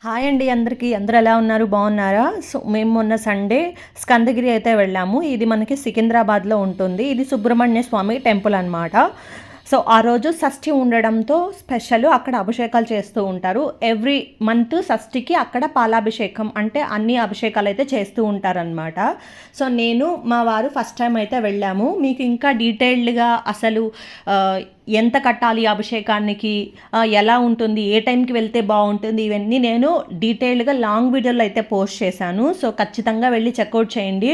Hi అండి అందరికీ. అందరూ ఎలా ఉన్నారు? బాగున్నారా? సో మేము మొన్న సండే స్కందగిరి అయితే వెళ్ళాము. ఇది మనకి సికింద్రాబాద్లో ఉంటుంది. ఇది సుబ్రహ్మణ్య స్వామి టెంపుల్ అనమాట. సో ఆ రోజు షష్ఠి ఉండడంతో స్పెషల్ అక్కడ అభిషేకాలు చేస్తూ ఉంటారు. ఎవ్రీ మంత్ షష్ఠికి అక్కడ పాలాభిషేకం అంటే అన్ని అభిషేకాలు అయితే చేస్తూ ఉంటారనమాట. సో నేను మా వారు ఫస్ట్ టైం అయితే వెళ్ళాము. మీకు ఇంకా డీటెయిల్డ్గా అసలు ఎంత కట్టాలి అభిషేకానికి, ఎలా ఉంటుంది, ఏ టైంకి వెళ్తే బాగుంటుంది, ఇవన్నీ నేను డీటెయిల్డ్గా లాంగ్ వీడియోలో అయితే పోస్ట్ చేశాను. సో ఖచ్చితంగా వెళ్ళి చెక్అవుట్ చేయండి.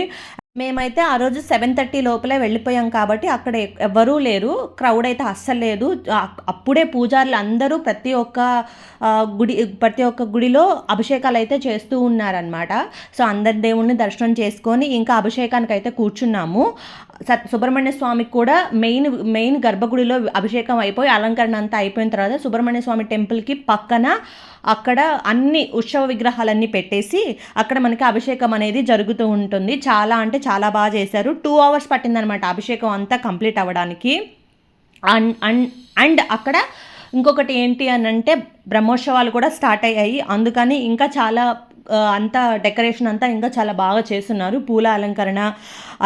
మేమైతే ఆ రోజు 7:30 లోపలే వెళ్ళిపోయాం కాబట్టి అక్కడ ఎవ్వరూ లేరు. క్రౌడ్ అయితే అస్సలు లేదు. అప్పుడే పూజారులు అందరూ ప్రతి ఒక్క గుడిలో అభిషేకాలు అయితే చేస్తూ ఉన్నారనమాట. సో అందరి దేవుణ్ణి దర్శనం చేసుకొని ఇంకా అభిషేకానికి అయితే కూర్చున్నాము. సుబ్రహ్మణ్య స్వామికి కూడా మెయిన్ గర్భగుడిలో అభిషేకం అయిపోయి అలంకరణ అంతా అయిపోయిన తర్వాత సుబ్రహ్మణ్య స్వామి టెంపుల్కి పక్కన అక్కడ అన్ని ఉత్సవ విగ్రహాలన్నీ పెట్టేసి అక్కడ మనకి అభిషేకం అనేది జరుగుతూ ఉంటుంది. చాలా అంటే చాలా బాగా చేశారు. 2 hours పట్టిందనమాట అభిషేకం అంతా కంప్లీట్ అవ్వడానికి. అండ్ అక్కడ ఇంకొకటి ఏంటి అని అంటే బ్రహ్మోత్సవాలు కూడా స్టార్ట్ అయ్యాయి. అందుకని ఇంకా చాలా అంతా డెకరేషన్ అంతా ఇంకా చాలా బాగా చేస్తున్నారు. పూల అలంకరణ,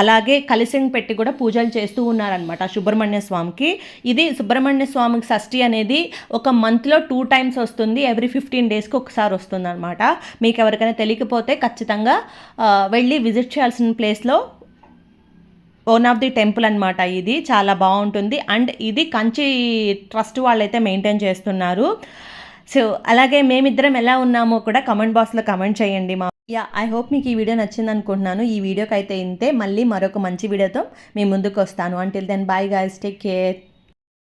అలాగే కలిసిని పెట్టి కూడా పూజలు చేస్తూ ఉన్నారనమాట సుబ్రహ్మణ్య స్వామికి. ఇది సుబ్రహ్మణ్య స్వామికి షష్ఠి అనేది ఒక మంత్లో 2 times వస్తుంది. ఎవ్రీ 15 daysకి ఒకసారి వస్తుంది అనమాట. మీకు ఎవరికైనా తెలియకపోతే ఖచ్చితంగా వెళ్ళి విజిట్ చేయాల్సిన ప్లేస్లో వన్ ఆఫ్ ది టెంపుల్ అనమాట. ఇది చాలా బాగుంటుంది. అండ్ ఇది కంచి ట్రస్ట్ వాళ్ళైతే మెయింటైన్ చేస్తున్నారు. సో అలాగే మేమిద్దరం ఎలా ఉన్నామో కూడా కమెంట్ బాక్స్లో కమెంట్ చేయండి. ఐ హోప్ మీకు ఈ వీడియో నచ్చింది అనుకుంటున్నాను. ఈ వీడియోకి అయితే ఇంతే. మళ్ళీ మరొక మంచి వీడియోతో మీ ముందుకు వస్తాను. Until then bye guys, take care.